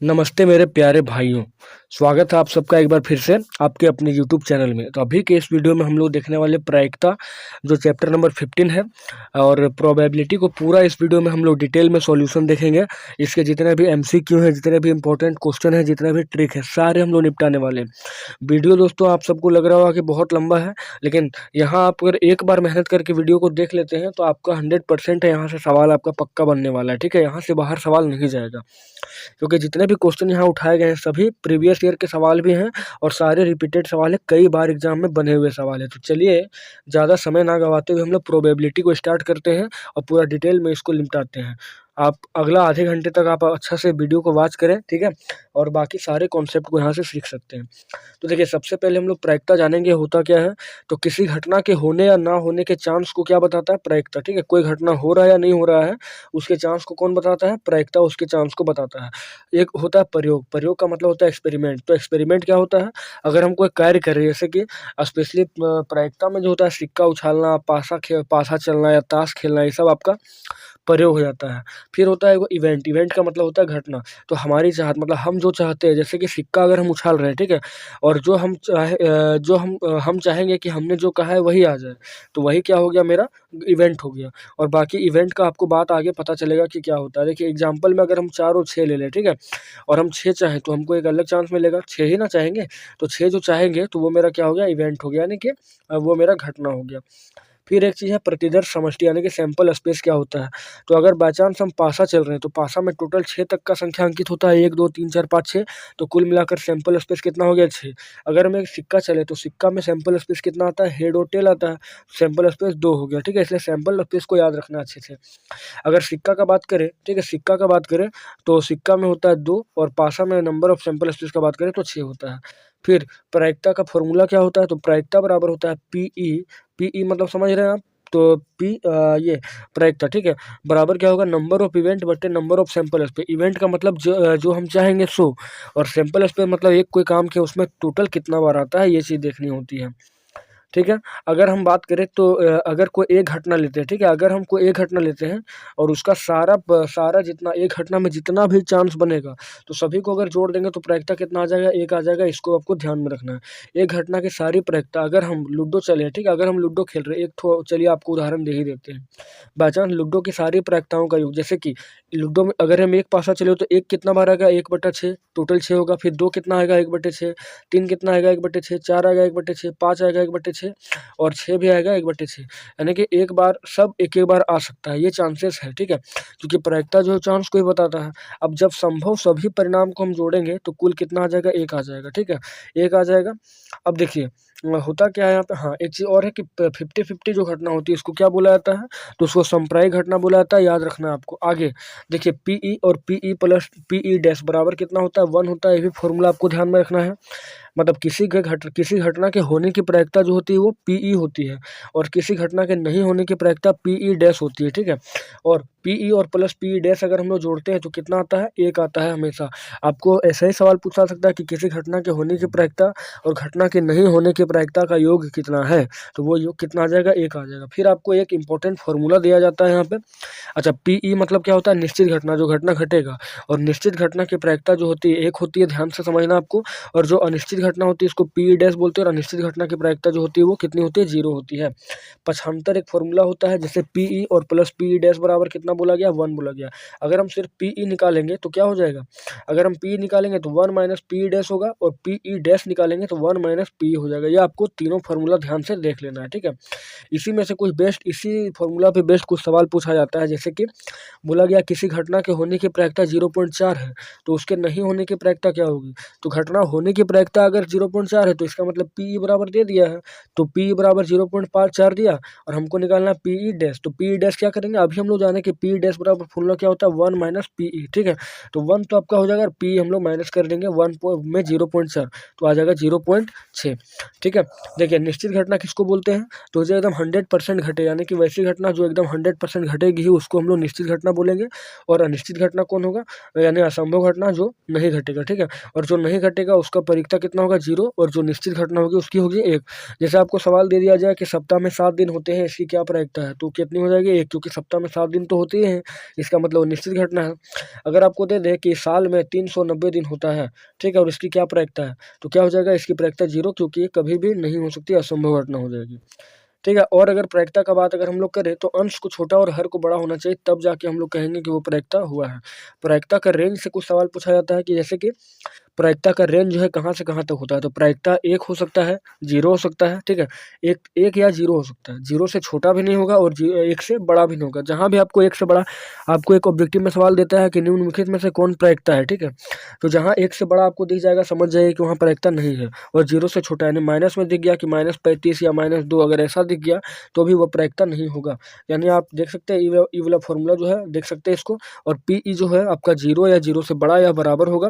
नमस्ते मेरे प्यारे भाइयों। स्वागत है आप सबका एक बार फिर से आपके अपने यूट्यूब चैनल में। तो अभी के इस वीडियो में हम लोग देखने वाले प्रायिकता जो चैप्टर नंबर 15 है और प्रोबेबिलिटी को पूरा इस वीडियो में हम लोग डिटेल में सॉल्यूशन देखेंगे। इसके जितने भी एमसीक्यू हैं, जितने भी इंपॉर्टेंट क्वेश्चन हैं, जितने भी ट्रिक है, सारे हम लोग निपटाने वाले हैं। वीडियो दोस्तों आप सबको लग रहा होगा कि बहुत लंबा है, लेकिन यहाँ आप अगर एक बार मेहनत करके वीडियो को देख लेते हैं तो आपका 100% है, यहाँ से सवाल आपका पक्का बनने वाला है। ठीक है, यहाँ से बाहर सवाल नहीं जाएगा, क्योंकि जितने भी क्वेश्चन यहाँ उठाए गए हैं सभी प्रीवियस ईयर के सवाल भी हैं और सारे रिपीटेड सवाल हैं, कई बार एग्जाम में बने हुए सवाल हैं। तो चलिए ज़्यादा समय ना गवाते हुए हम लोग प्रोबेबिलिटी को स्टार्ट करते हैं और पूरा डिटेल में इसको निपटाते हैं। आप अगला आधे घंटे तक आप अच्छा से वीडियो को वॉच करें, ठीक है, और बाकी सारे कॉन्सेप्ट को यहाँ से सीख सकते हैं। तो देखिए, सबसे पहले हम लोग प्रायिकता जानेंगे होता क्या है। तो किसी घटना के होने या ना होने के चांस को क्या बताता है? प्रायिकता। ठीक है, कोई घटना हो रहा है या नहीं हो रहा है, उसके चांस को कौन बताता है? प्रायिकता उसके चांस को बताता है। एक होता है प्रयोग। प्रयोग का मतलब होता है एक्सपेरिमेंट। तो एक्सपेरिमेंट क्या होता है? अगर हम कोई कार्य कर रहे हैं, जैसे कि स्पेशली प्रायिकता में जो होता है सिक्का उछालना, पासा चलना या ताश खेलना, ये सब आपका प्रयोग हो जाता है। फिर होता है वो इवेंट। इवेंट का मतलब होता है घटना। तो हमारी चाहत मतलब हम जो चाहते हैं, जैसे कि सिक्का अगर हम उछाल रहे हैं, ठीक है, और हम चाहेंगे कि हमने जो कहा है वही आ जाए, तो वही क्या हो गया? मेरा इवेंट हो गया। और बाकी इवेंट का आपको बात आगे पता चलेगा कि क्या होता है। देखिए एग्जाम्पल में अगर हम 4 और 6 ले लें, ठीक है, और हम 6 चाहें तो हमको एक अलग चांस मिलेगा। 6 ही ना चाहेंगे, तो 6 जो चाहेंगे तो वो मेरा क्या हो गया? इवेंट हो गया, यानी कि वो मेरा घटना हो गया। फिर एक चीज़ है प्रतिदर्श समष्टि, यानी कि सैंपल स्पेस क्या होता है। तो अगर बाय चांस हम पासा चल रहे हैं तो पासा में टोटल 6 तक का संख्या अंकित होता है, 1 2 3 4 5 6, तो कुल मिलाकर सैंपल स्पेस कितना हो गया? 6। अगर हम एक सिक्का चले तो सिक्का में सैंपल स्पेस कितना आता है? हेड और टेल आता है, सैंपल स्पेस 2 हो गया। ठीक है, इसलिए सैंपल स्पेस को याद रखना अच्छे से। अगर सिक्का का बात करें, ठीक है, सिक्का का बात करें तो सिक्का में होता है 2 और पासा में नंबर ऑफ सैंपल स्पेस का बात करें तो 6 होता है। फिर प्रायिकता का फॉर्मूला क्या होता है? तो प्रायिकता बराबर होता है पीई। पीई मतलब समझ रहे हैं आप? तो ये प्रायिकता, ठीक है, बराबर क्या होगा? नंबर ऑफ इवेंट बटे number of sample space. Event का मतलब जो हम चाहेंगे सो, और सैंपल स्पेस मतलब एक कोई काम के उसमें टोटल कितना बार आता है, ये चीज़ देखनी होती है। ठीक है, अगर हम बात करें तो अगर कोई एक घटना लेते हैं, ठीक है, अगर हम कोई एक घटना लेते हैं और उसका सारा जितना एक घटना में जितना भी चांस बनेगा, तो सभी को अगर जोड़ देंगे तो प्रायिकता कितना आ जाएगा? 1 आ जाएगा। इसको आपको ध्यान में रखना है। एक घटना की सारी प्रायिकता, अगर हम लूडो चले, ठीक है, अगर हम लूडो खेल रहे हैं, एक ठो चलिए आपको उदाहरण दे ही देते हैं। बाय चांस लूडो की सारी प्रायिकताओं का योग, जैसे कि लूडो में अगर हम एक पासा चले तो एक कितना बार आएगा? 1/6, टोटल 6 होगा। फिर 2 कितना आएगा? 1/6। 3 कितना आएगा? 1/6। 4 आएगा 1/6। 5 आएगा 1/6 और 6 भी आएगा 1/6, यानी कि एक बार सब एक-एक बार आ सकता है, ये चांसेस है। ठीक है, क्योंकि प्रायिकता जो है चांस को ही बताता है। अब जब संभव सभी परिणाम को हम जोड़ेंगे तो कुल कितना आ जाएगा? 1 आ जाएगा। ठीक है, 1 आ जाएगा। अब देखिए होता क्या है यहाँ पे, हाँ, एक चीज़ और है कि 50-50 जो घटना होती है इसको क्या बोला जाता है? तो उसको समप्रायिक घटना बोला जाता है, याद रखना है आपको। आगे देखिए पीई और पीई प्लस पीई डैश बराबर कितना होता है? 1 होता है। ये भी फॉर्मूला आपको ध्यान में रखना है। मतलब किसी घटना के होने की प्रायिकता जो होती है वो पीई होती है, और किसी घटना के नहीं होने की प्रायिकता पीई डैश होती है। ठीक है, और पीई और प्लस पीई डैश अगर हम लोग जोड़ते हैं तो कितना आता है? 1 आता है हमेशा। आपको ऐसा ही सवाल पूछा सकता है कि किसी घटना के होने की प्रायिकता और घटना के नहीं होने की प्रायिकता का योग कितना है? तो वो योग कितना आ जाएगा? 1 आ जाएगा। फिर आपको एक इंपॉर्टेंट फॉर्मूला दिया जाता है यहाँ पे। अच्छा, पीई मतलब क्या होता है? निश्चित घटना, जो घटना घटेगा, और निश्चित घटना की प्रायिकता जो होती है 1 होती है, ध्यान से समझना आपको। और जो अनिश्चित घटना होती है इसको पी डैश बोलते हैं, और अनिश्चित घटना की प्रायिकता जो होती है वो कितनी होती है? 0 होती है। पक्षांतर एक फॉर्मूला होता है, जैसे पीई और प्लस पीई डैश बराबर कितना बोला गया? 1 बोला गया। अगर हम सिर्फ पीई निकालेंगे तो क्या हो जाएगा? अगर हम पी निकालेंगे तो 1 माइनस पी डैश होगा, और पीई डैश निकालेंगे तो 1 माइनस पी हो जाएगा। ये आपको तीनों फॉर्मूला ध्यान से देख लेना है। ठीक है, इसी फॉर्मूला पे बेस्ट कुछ सवाल पूछा जाता है, जैसे कि बोला गया किसी घटना के होने की प्रायिकता 0.4 है, तो उसके नहीं होने की प्रायिकता क्या होगी? तो घटना होने की प्रायिकता अगर 0.4 है तो इसका मतलब पीई बराबर दे दिया है, तो पी बराबर 0.54 दिया, और हमको निकालना है पीई डैश। तो पीई डैश क्या करेंगे? अभी हम लोग जाने कि पी डैश बराबर फॉर्मूला क्या होता है? 1 माइनस पीई। ठीक है, तो 1 तो आपका हो जाएगा, पी हम लोग माइनस कर देंगे 1 में 0.4, तो आ जाएगा 0.6। ठीक है, देखिए निश्चित घटना किसको बोलते हैं? तो जो एकदम 100% घटे, यानी कि वैसी घटना जो एकदम 100% घटेगी ही उसको हम लोग निश्चित घटना बोलेंगे। और अनिश्चित घटना कौन होगा? यानी असंभव घटना जो नहीं घटेगा। ठीक है, और जो नहीं घटेगा उसका प्रायिकता कितना होगा 0 और जो निश्चित घटना होगी उसकी होगी 1। जैसे आपको सवाल दे दिया जाए कि सप्ताह में 7 दिन होते हैं, इसकी क्या प्रायिकता है, तो कितनी हो जाएगी 1, क्योंकि सप्ताह में 7 दिन तो होते ही हैं, इसका मतलब निश्चित घटना है। अगर आपको दे दे कि साल में 390 दिन होता है, ठीक है, और इसकी क्या प्रायिकता है, तो क्या हो जाएगा, इसकी प्रायिकता 0, क्योंकि ये कभी भी नहीं हो सकती, असंभव घटना हो जाएगी। ठीक है, और अगर प्रायिकता का बात अगर हम लोग करें तो अंश को छोटा और हर को बड़ा होना चाहिए, तब जाके हम लोग कहेंगे कि वो प्रायिकता हुआ है। प्रायिकता का रेंज से कुछ सवाल पूछा जाता है कि जैसे कि प्रायिकता का रेंज जो है कहाँ से कहाँ तक होता है, तो प्रायिकता 1 हो सकता है, 0 हो सकता है, ठीक है, 1 या 0 हो सकता है, 0 से छोटा भी नहीं होगा और 1 से बड़ा भी नहीं होगा। जहाँ भी आपको 1 से बड़ा, आपको एक ऑब्जेक्टिव में सवाल देता है कि निम्नलिखित में से कौन प्रायिकता है, ठीक है, तो जहाँ 1 से बड़ा आपको दिख जाएगा, समझ जाइए कि वहाँ प्रायिकता नहीं है, और 0 से छोटा यानी माइनस में दिख गया कि -35 या -2 अगर ऐसा दिख गया तो भी वो प्रायिकता नहीं होगा। यानी आप देख सकते हैं ई वाला फॉर्मूला जो है, देख सकते हैं इसको, और पीई जो है आपका 0 या 0 से बड़ा या बराबर होगा,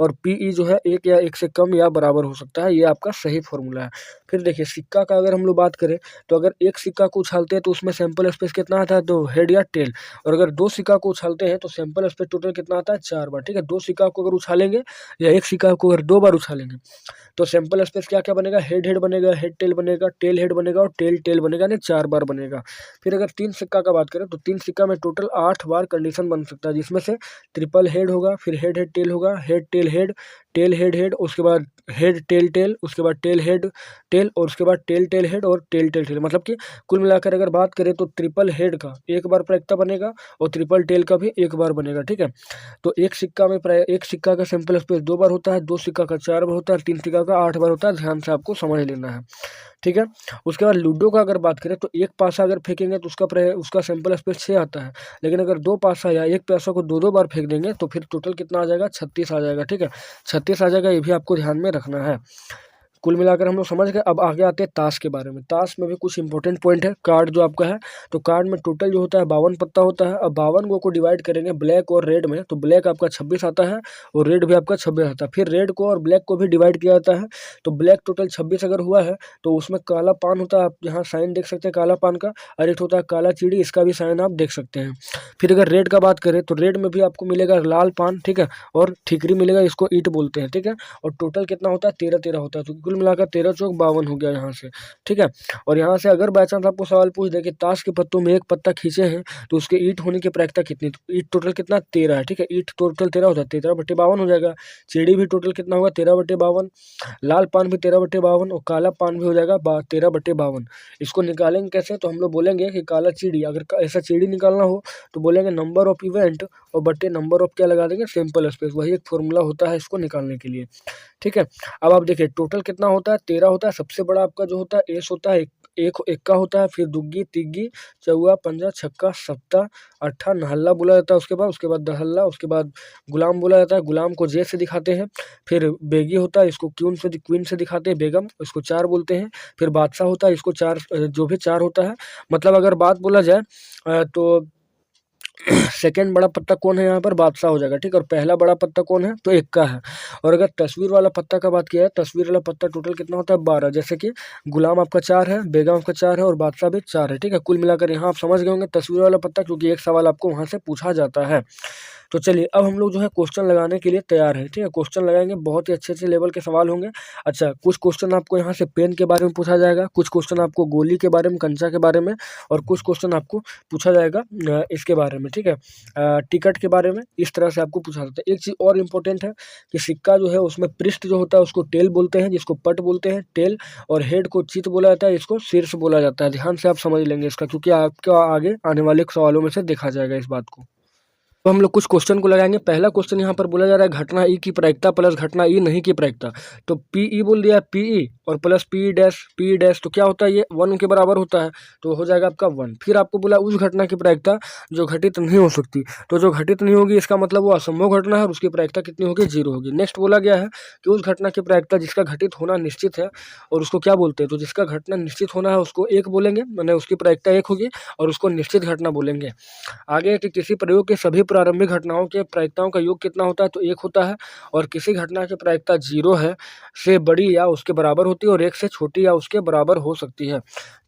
और पीई जो है 1 या 1 से कम या बराबर हो सकता है, ये आपका सही फॉर्मूला है। फिर देखिए सिक्का का अगर हम लोग बात करें तो अगर एक सिक्का को उछालते हैं तो उसमें सैंपल स्पेस कितना आता है, तो हेड या टेल, और अगर 2 सिक्का को उछालते हैं तो सैंपल स्पेस टोटल कितना आता है, 4 बार, ठीक है। 2 सिक्का को अगर उछालेंगे या एक सिक्का को अगर 2 बार उछालेंगे तो सैंपल स्पेस क्या क्या बनेगा, हेड हेड बनेगा, हेड टेल बनेगा, टेल हेड बनेगा और टेल टेल बनेगा, यानी 4 बार बनेगा। फिर अगर 3 सिक्का का बात करें तो 3 सिक्का में टोटल 8 बार कंडीशन बन सकता है, जिसमें से ट्रिपल हेड होगा, फिर हेड हेड टेल होगा, हेड टेल हेड हेड, उसके बाद हेड टेल टेल, उसके बाद टेल हेड टेल, और उसके बाद टेल टेल हेड और टेल टेल टेल, मतलब कि कुल मिलाकर अगर बात करें तो ट्रिपल हेड का 1 बार प्रायिकता बनेगा और ट्रिपल टेल का भी 1 बार बनेगा, ठीक है। तो एक सिक्का का सैंपल स्पेस 2 बार होता है, 2 सिक्का का 4 बार होता है, 3 सिक्का का 8 बार होता है, ध्यान से आपको समझ लेना है, ठीक है। उसके बाद लूडो का अगर बात करें तो एक पासा अगर फेंकेंगे तो उसका सैंपल स्पेस 6 आता है, लेकिन अगर 2 पासा या एक पासा को 2-2 बार फेंक देंगे तो फिर टोटल कितना आ जाएगा, 36 आ जाएगा, ठीक है, 36 आ जाएगा, ये भी आपको ध्यान में रखना है। कुल मिलाकर हम लोग समझ गए। अब आगे आते हैं ताश के बारे में। ताश में भी कुछ इंपॉर्टेंट पॉइंट है। कार्ड जो आपका है, तो कार्ड में टोटल जो होता है 52 पत्ता होता है। अब 52 को डिवाइड करेंगे ब्लैक और रेड में, तो ब्लैक आपका 26 आता है और रेड भी आपका 26 आता है। फिर रेड को और ब्लैक को भी डिवाइड किया जाता है, तो ब्लैक टोटल 26 अगर हुआ है तो उसमें काला पान होता है, आप यहाँ साइन देख सकते हैं काला पान का, और एक होता है काला चीड़ी, इसका भी साइन आप देख सकते हैं। फिर अगर रेड का बात करें तो रेड में भी आपको मिलेगा लाल पान, ठीक है, और ठीकरी मिलेगा, इसको ईंट बोलते हैं, ठीक है। और टोटल कितना होता है, 13-13 होता है, तो कुल मिलाकर 13 चौक 52 हो गया यहाँ से, ठीक है। और यहाँ से अगर बाई चांस आपको सवाल पूछ दे कि ताश के पत्तों में एक पत्ता खींचे हैं तो उसके ईंट होने की प्रायिकता कितनी, तो ईंट टोटल कितना 13 है, ठीक है। ईंट टोटल 13 होता है, 13/52 हो जाएगा। चीड़ी भी टोटल कितना होगा, 13/52। लाल पान भी 13/52 और काला पान भी हो जाएगा 13/52। इसको निकालेंगे कैसे, तो हम लोग बोलेंगे कि काला चीड़ी, अगर ऐसा चीड़ी निकालना हो तो बोलेंगे नंबर ऑफ इवेंट और बट्टे नंबर ऑफ क्या लगा देंगे, सैंपल स्पेस, वही एक फॉर्मूला होता है इसको निकालने के लिए, ठीक है। अब आप देखिए टोटल कितना होता है, 13 होता है। सबसे बड़ा आपका जो होता है एस होता है, एक एक्का होता है, फिर दुग्गी, तिग्गी, चौवा, पंजा, छक्का, सप्ता, अट्ठा, नहल्ला बोला जाता है, उसके बाद दहल्ला, उसके बाद गुलाम बोला जाता है, गुलाम को जे से दिखाते हैं। फिर बेगी होता है, इसको क्वीन से दिखाते हैं, बेगम, इसको चार बोलते हैं। फिर बादशाह होता है, इसको चार, जो भी चार होता है, मतलब अगर बात बोला जाए तो सेकंड बड़ा पत्ता कौन है यहाँ पर, बादशाह हो जाएगा, ठीक है। और पहला बड़ा पत्ता कौन है, तो एक्का है। और अगर तस्वीर वाला पत्ता का बात किया है, तस्वीर वाला पत्ता टोटल कितना होता है, 12, जैसे कि गुलाम आपका 4 है, बेगम आपका 4 है और बादशाह भी 4 है, ठीक है। कुल मिलाकर यहाँ आप समझ गए होंगे तस्वीर वाला पत्ता, क्योंकि एक सवाल आपको वहाँ से पूछा जाता है। तो चलिए अब हम लोग जो है क्वेश्चन लगाने के लिए तैयार हैं, ठीक है। क्वेश्चन लगाएंगे, बहुत ही अच्छे अच्छे लेवल के सवाल होंगे। अच्छा, कुछ क्वेश्चन आपको यहाँ से पेन के बारे में पूछा जाएगा, कुछ क्वेश्चन आपको गोली के बारे में, कंचा के बारे में, और कुछ क्वेश्चन आपको पूछा जाएगा इसके बारे में, ठीक है, टिकट के बारे में। इस तरह से आपको पूछा जाता है। एक चीज़ और इम्पोर्टेंट है कि सिक्का जो है उसमें पृष्ठ जो होता है उसको टेल बोलते हैं, जिसको पट बोलते हैं, टेल, और हेड को चित बोला जाता है, इसको शीर्ष बोला जाता है। ध्यान से आप समझ लेंगे इसका, क्योंकि आपका आगे आने वाले सवालों में से देखा जाएगा इस बात को। तो हम लोग कुछ क्वेश्चन को लगाएंगे। पहला क्वेश्चन यहाँ पर बोला जा रहा है घटना ई की प्रायिकता प्लस घटना ई नहीं की प्रायिकता। तो पीई बोल दिया, पीई और प्लस पी डैश, तो क्या होता है, ये 1 के बराबर होता है, तो हो जाएगा आपका 1। फिर आपको बोला उस घटना की प्रायिकता जो घटित नहीं हो सकती, तो जो घटित नहीं होगी इसका मतलब वो असंभव घटना है और उसकी प्रायिकता कितनी होगी, 0 होगी। नेक्स्ट बोला गया है कि उस घटना की प्रायिकता जिसका घटित होना निश्चित है, और उसको क्या बोलते हैं, तो जिसका घटना निश्चित होना है उसको 1 बोलेंगे, मैंने उसकी प्रायिकता 1 होगी, और उसको निश्चित घटना बोलेंगे। आगे कि किसी प्रयोग के सभी प्रारंभिक घटनाओं के प्रायिकताओं का योग कितना होता है, तो 1 होता है। और किसी घटना की प्रायिकता 0 है से बड़ी या उसके बराबर होती है और 1 से छोटी या उसके बराबर हो सकती है,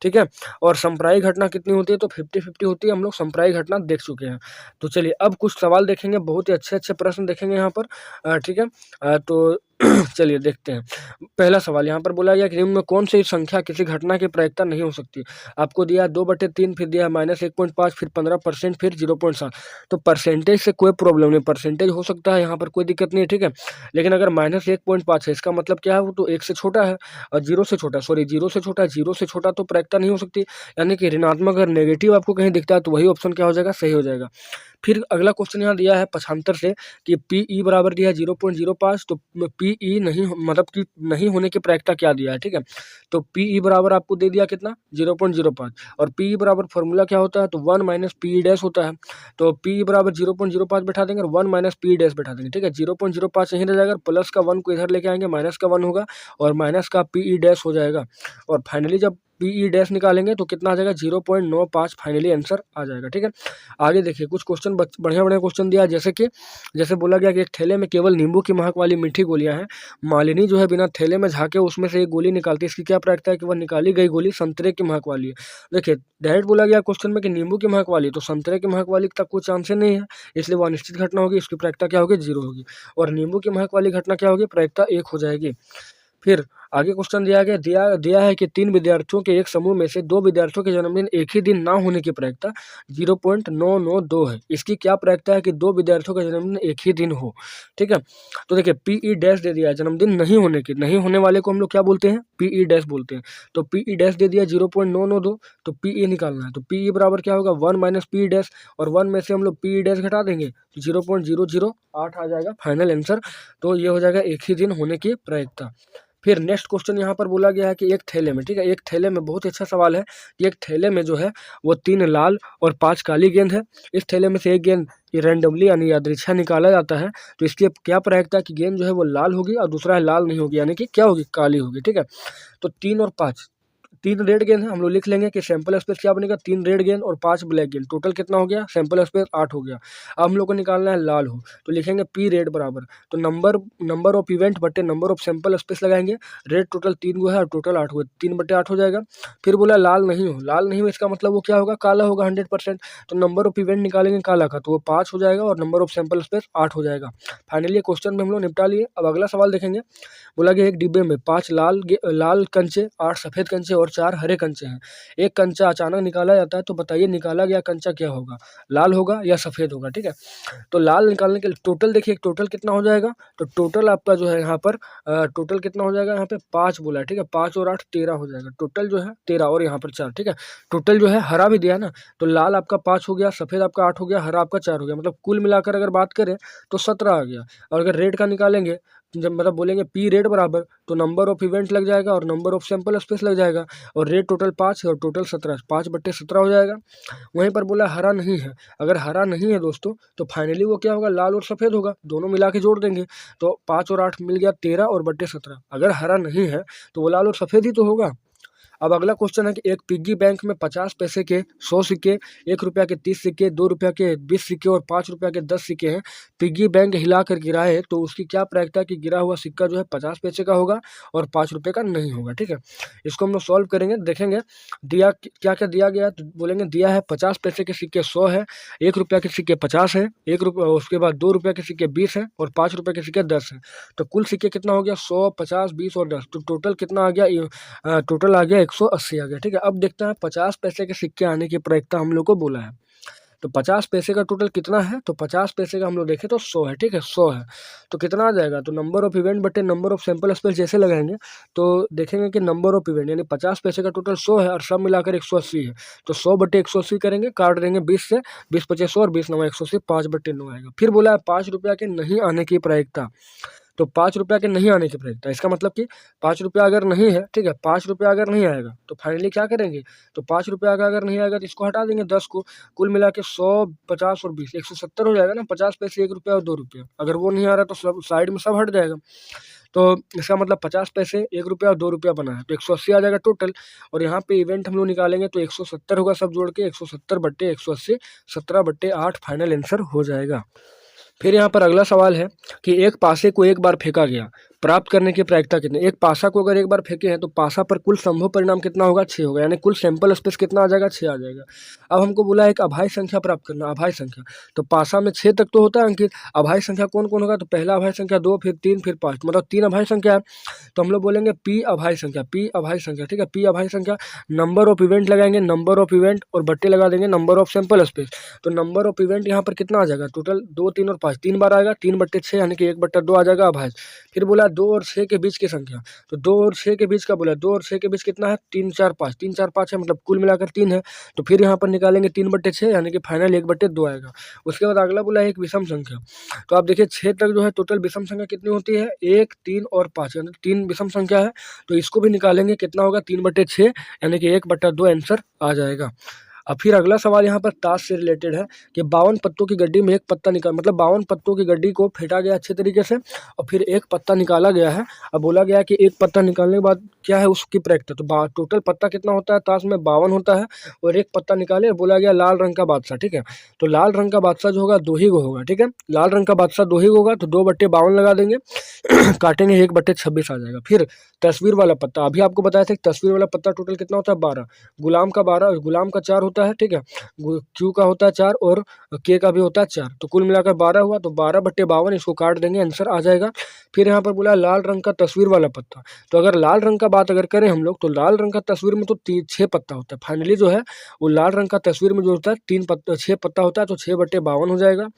ठीक है। और संप्रायिक घटना कितनी होती है, तो 50-50 होती है। हम लोग संप्रायिक घटना देख चुके हैं। तो चलिए अब कुछ सवाल देखेंगे, बहुत ही अच्छे अच्छे प्रश्न देखेंगे यहाँ पर, ठीक है। तो चलिए देखते हैं। पहला सवाल यहाँ पर बोला गया कि निम्न में कौन सी संख्या किसी घटना की प्रायिकता नहीं हो सकती। आपको दिया 2/3, फिर दिया -1.5, फिर 15%, फिर 0.7। तो परसेंटेज से कोई प्रॉब्लम नहीं, परसेंटेज हो सकता है, यहाँ पर कोई दिक्कत नहीं है, ठीक है। लेकिन अगर -1.5 है, इसका मतलब क्या है, वो तो 1 से छोटा है और 0 से छोटा, सॉरी 0 से छोटा है, 0 से छोटा तो प्रायिकता नहीं हो सकती। यानी कि ऋणात्मक अगर नेगेटिव आपको कहीं दिखता है तो वही ऑप्शन क्या हो जाएगा, सही हो जाएगा। फिर अगला क्वेश्चन यहाँ दिया है पक्षांतर से कि पीई बराबर दिया है 0.05, तो पीई नहीं मतलब कि नहीं होने की प्रायिकता क्या दिया है, ठीक है। तो पीई बराबर आपको दे दिया कितना, 0.05, और पीई बराबर फॉर्मूला क्या होता है, तो 1 माइनस पी डैश होता है। तो पीई बराबर 0.05 बैठा देंगे और 1 माइनस पी डैश बैठा देंगे, ठीक है। 0.05 यहीं रह जाएगा, प्लस का 1 को इधर लेके आएंगे, माइनस का 1 होगा और माइनस का पीई डैश हो जाएगा। और फाइनली जब पीई डैश निकालेंगे तो कितना आ जाएगा, 0.95 फाइनली आंसर आ जाएगा, ठीक है। आगे देखिए कुछ क्वेश्चन बढ़िया बढ़िया क्वेश्चन दिया है, जैसे बोला गया कि एक थैले में केवल नींबू की महक वाली मीठी गोलियां हैं। मालिनी जो है बिना थैले में झाके उसमें से एक गोली निकालती है, इसकी क्या प्रायिकता है कि वह निकाली गई गोली संतरे की महक वाली है। देखिए डायरेक्ट बोला गया क्वेश्चन में कि नींबू की महक वाली, तो संतरे की महक वाली तक कोई चांस नहीं है, इसलिए वो अनिश्चित घटना होगी, इसकी प्रायिकता क्या होगी, 0 होगी। और नींबू की महक वाली घटना क्या होगी, प्रायिकता 1 हो जाएगी। फिर आगे क्वेश्चन दिया है कि 3 विद्यार्थियों के एक समूह में से 2 विद्यार्थियों के जन्मदिन एक ही दिन ना होने की प्रायिकता 0.992 है। इसकी क्या प्रायिकता है कि 2 विद्यार्थियों का जन्मदिन एक ही दिन हो, ठीक है। तो देखिए पीई डैश दे दिया है, जन्मदिन नहीं होने की, नहीं होने वाले को हम लोग क्या बोलते हैं, पीई डैश बोलते हैं। तो पीई डैश दे दिया 0.992, तो पीई निकालना है, तो पीई बराबर क्या होगा, 1 माइनस पी डैश, और 1 में से हम लोग पीई डैश घटा देंगे तो 0.008 आ जाएगा फाइनल आंसर। तो ये हो जाएगा एक ही दिन होने की प्रायिकता। फिर नेक्स्ट क्वेश्चन यहाँ पर बोला गया है कि एक थैले में, ठीक है, एक थैले में, बहुत अच्छा सवाल है कि एक थैले में जो है वो 3 लाल और 5 काली गेंद है। इस थैले में से एक गेंद रैंडमली यानी यादृच्छा निकाला जाता है, तो इसकी क्या प्रायिकता कि गेंद जो है वो लाल होगी और दूसरा है लाल नहीं होगी, यानी कि क्या होगी, काली होगी, ठीक है। तो 3 और 5, 3 रेड गेंद है, हम लोग लिख लेंगे कि सैंपल स्पेस क्या बनेगा, 3 रेड गेंद और 5 ब्लैक गेंद, टोटल कितना हो गया, सैंपल स्पेस 8 हो गया। अब हम लोग को निकालना है लाल हो, तो लिखेंगे पी रेड बराबर, तो नंबर ऑफ इवेंट बटे नंबर ऑफ सैंपल स्पेस लगाएंगे। रेड टोटल 3 गो है और टोटल 8 हुए, 3/8 हो जाएगा। फिर बोला लाल नहीं हो, लाल नहीं हो इसका मतलब वो क्या होगा, काला होगा 100%। तो नंबर ऑफ इवेंट निकालेंगे काला का, तो वो 5 हो जाएगा और नंबर ऑफ सैंपल स्पेस 8 हो जाएगा। फाइनली क्वेश्चन में हम लोग निपटा लिए। अब अगला सवाल देखेंगे। बोला गया एक डिब्बे में 5 लाल कंचे, 8 सफेद कंचे और 4 हरे कंचे हैं। एक कंचा अचानक निकाला जाता है, तो बताइए निकाला गया कंचा क्या होगा, लाल होगा या सफेद होगा, ठीक है। तो लाल निकालने के लिए टोटल देखिए, टोटल कितना हो जाएगा, तो टोटल आपका जो है यहाँ पर टोटल कितना हो जाएगा, यहाँ पे 5 बोला है, ठीक है, 5 और 8 13 हो जाएगा, टोटल जो है 13 और यहाँ पर 4, ठीक है। टोटल जो है हरा भी दिया है ना, तो लाल आपका 5 हो गया, सफेद आपका 8 हो गया, हरा आपका 4 हो गया, मतलब कुल मिलाकर अगर बात करें तो 17 आ गया। और अगर रेड का निकालेंगे, जब मतलब बोलेंगे पी रेड बराबर, तो नंबर ऑफ इवेंट लग जाएगा और नंबर ऑफ सैंपल स्पेस लग जाएगा, और रेड टोटल 5 है और टोटल 17, 5/17 हो जाएगा। वहीं पर बोला हरा नहीं है, अगर हरा नहीं है दोस्तों तो फाइनली वो क्या होगा, लाल और सफ़ेद होगा, दोनों मिला के जोड़ देंगे तो 5 और 8 मिल गया 13 और बट्टे 17। अगर हरा नहीं है तो वो लाल और सफ़ेद ही तो होगा। अब अगला क्वेश्चन है कि एक पिग्गी बैंक में 50 पैसे के 100 सिक्के, 1 रुपया के 30 सिक्के, 2 रुपया के 20 सिक्के और 5 रुपया के 10 सिक्के हैं। पिग्गी बैंक हिलाकर गिराए तो उसकी क्या प्रायिकता कि गिरा हुआ सिक्का जो है 50 पैसे का होगा और 5 रुपये का नहीं होगा, ठीक है। इसको हम लोग सॉल्व करेंगे, देखेंगे दिया क्या क्या दिया गया, तो बोलेंगे दिया है 50 पैसे के सिक्के 100 है, 1 रुपया के सिक्के 50 है, 1 रुपया, उसके बाद 2 रुपया के सिक्के 20 है और 5 रुपये के सिक्के 10 है। तो कुल सिक्के कितना हो गया, 100, 50, 20 और 10, तो टोटल कितना आ गया, टोटल आ गया 180 आ गया, ठीक है। अब देखते हैं 50 पैसे के सिक्के आने की प्रायिकता हम लोग को बोला है, तो 50 पैसे का टोटल कितना है, तो 50 पैसे का हम लोग देखें तो 100 है, ठीक है, 100 है। तो कितना आ जाएगा, तो नंबर ऑफ इवेंट बटे नंबर ऑफ सैंपल स्पेस जैसे लगाएंगे तो देखेंगे कि नंबर ऑफ इवेंट यानी 50 पैसे का टोटल 100 है और सब मिलाकर 180 है, तो 100/180 करेंगे, काट देंगे 20 से, 20×5 और 20×9 180, 5/9 आएगा। फिर बोला है 5 रुपया के नहीं आने की प्रायिकता, तो 5 रुपया के नहीं आने की प्रायिकता, इसका मतलब कि 5 रुपया अगर नहीं है, ठीक है, 5 रुपया अगर नहीं आएगा तो फाइनली क्या करेंगे, तो 5 रुपया का अगर नहीं आएगा तो इसको हटा देंगे 10 को, कुल मिला के 100, 50 और 20, 170 हो जाएगा ना, 50 पैसे 1 रुपया और 2 रुपया, अगर वो नहीं आ रहा तो सब साइड में सब हट जाएगा। तो इसका मतलब 50 पैसे 1 रुपया और 2 रुपया बना है, तो 180 आ जाएगा टोटल। और यहाँ पे इवेंट हम लोग निकालेंगे तो 170 होगा, सब जोड़ के 170/180, 17/8 फाइनल आंसर हो जाएगा। फिर यहाँ पर अगला सवाल है कि एक पासे को एक बार फेंका गया, प्राप्त करने की प्रायिकता कितनी, एक पासा को अगर एक बार फेंके हैं तो पासा पर कुल संभव परिणाम कितना होगा, 6 होगा, यानी कुल सैंपल स्पेस कितना आ जाएगा, 6 आ जाएगा। अब हमको बोला एक अभाज्य संख्या प्राप्त करना, अभाज्य संख्या, तो पासा में 6 तक तो होता है अंकित, अभाज्य संख्या कौन कौन होगा, तो पहला अभाज्य संख्या 2, फिर 3, फिर 5, मतलब 3 अभाज्य संख्या है। तो हम लोग बोलेंगे पी अभाज्य संख्या, पी अभाज्य संख्या, ठीक है, पी अभाज्य संख्या, नंबर ऑफ इवेंट लगाएंगे, नंबर ऑफ इवेंट और बट्टे लगा देंगे नंबर ऑफ सैंपल स्पेस। तो नंबर ऑफ इवेंट यहाँ पर कितना आ जाएगा, टोटल 2, 3 और 5, 3 बार आएगा, 3/6 यानी कि 1/2 आ जाएगा अभाज्य। फिर बोला 2 और 6 के बीच की संख्या, तो 2 और 6 के बीच का बोला, 2 और 6 के बीच कितना है, 3, 4, 5, 3, 4, 5 है, मतलब कुल मिलाकर 3 है। तो फिर यहाँ पर निकालेंगे 3/6 यानी कि फाइनल 1/2 आएगा। उसके बाद अगला बोला एक विषम संख्या, तो आप देखिए 6 तक जो है टोटल विषम संख्या कितनी होती है, 1, 3 और 5, यानी 3 विषम संख्या है। तो इसको भी निकालेंगे, कितना होगा, 3/6 यानी कि 1/2 आंसर आ जाएगा। अब फिर अगला सवाल यहाँ पर ताश से रिलेटेड है कि 52 पत्तों की गड्डी में एक पत्ता निकाल, मतलब 52 पत्तों की गड्डी को फेंटा गया अच्छे तरीके से और फिर एक पत्ता निकाला गया है। अब बोला गया कि एक पत्ता निकालने के बाद क्या है उसकी प्रायिकता, तो टोटल पत्ता कितना होता है, ताश में 52 होता है और एक पत्ता निकाले, बोला गया लाल रंग का बादशाह, ठीक है। तो लाल रंग का बादशाह जो होगा 2 ही गो होगा, ठीक है, लाल रंग का बादशाह 2 ही होगा, तो 2/52 लगा देंगे काटेंगे 1/26 आ जाएगा। फिर तस्वीर वाला पत्ता, अभी आपको बताया था कि तस्वीर वाला पत्ता टोटल कितना होता है, 12, गुलाम का 12, गुलाम का 4 होता है, ठीक है, क्यू का होता है 4 और के का भी होता है 4, तो कुल मिलाकर 12 हुआ, तो 12/52 इसको काट देंगे, आंसर आ जाएगा। फिर यहाँ पर बोला लाल रंग का तस्वीर वाला पत्ता, तो अगर लाल रंग का बात अगर करें हम लोग, तो लाल रंग का तस्वीर में तो 6 पत्ता होता है, फाइनली जो है वो लाल रंग का तस्वीर में जो होता है 6 पत्ता होता है, तो 6/52 हो जाएगा।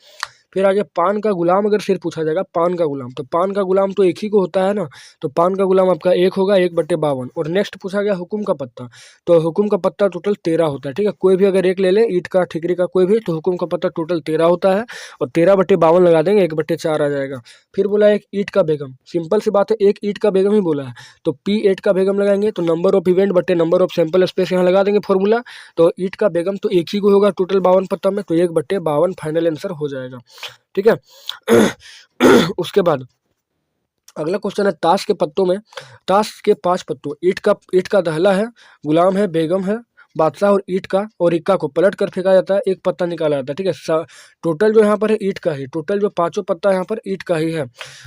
फिर आगे पान का गुलाम अगर सिर्फ पूछा जाएगा, पान का गुलाम, तो पान का गुलाम तो एक ही को होता है ना, तो पान का गुलाम आपका 1 होगा, 1/52। और नेक्स्ट पूछा गया हुकुम का पत्ता, तो हुकुम का पत्ता टोटल 13 होता है, ठीक है, कोई भी अगर एक ले ले, ईंट का ठिकरी का कोई भी, तो हुकुम का पत्ता टोटल 13 होता है और 13/52 लगा देंगे, 1/4 आ जाएगा। फिर बोला एक ईंट का बेगम, सिंपल सी बात है, एक ईंट का बेगम ही बोला है, तो P8 का बेगम लगाएंगे, तो नंबर ऑफ इवेंट बट्टे नंबर ऑफ सैंपल स्पेस यहाँ लगा देंगे फॉर्मूला, तो ईंट का बेगम तो एक ही को होगा टोटल 52 पत्ता में, तो 1/52 फाइनल आंसर हो जाएगा, ठीक है। उसके बाद अगला क्वेश्चन है ताश के पत्तों में, ताश के 5 पत्तों, ईंट का दहला है, गुलाम है, बेगम है, बादशाह और ईंट का और इक्का को पलट कर फेंका जाता है, एक पत्ता निकाला जाता है, ठीक है। टोटल जो यहाँ पर है ईंट का ही, टोटल जो 5 पत्ता यहाँ पर ईंट का ही है।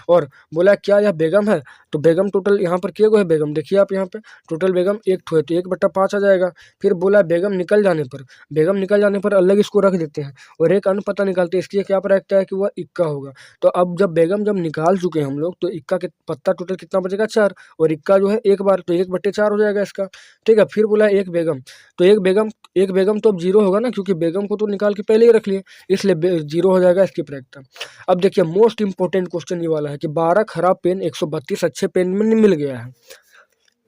और बोला क्या यह बेगम है, तो बेगम टोटल यहाँ पर किए गए है बेगम, देखिए आप यहाँ पे टोटल बेगम 1 ठो है, तो 1/5 आ जाएगा। फिर बोला बेगम निकल जाने पर, बेगम निकल जाने पर अलग इसको रख देते हैं और एक अन्य पत्ता निकालते हैं, इसकी क्या प्रायिकता है कि वह इक्का होगा। तो अब जब बेगम जब निकाल चुके हैं हम लोग, तो इक्का के पत्ता टोटल कितना बचेगा, 4, और इक्का जो है एक बार, तो 1/4 हो जाएगा इसका, ठीक है। फिर बोला एक बेगम, तो एक बेगम तो अब 0 होगा ना, क्योंकि बेगम को तो निकाल के पहले ही रख लिए, इसलिए 0 हो जाएगा इसकी प्रायिकता। अब देखिए मोस्ट इंपोर्टेंट क्वेश्चन ये वाला है कि 12 खराब पेन 132 अच्छे पेन में मिल गया है।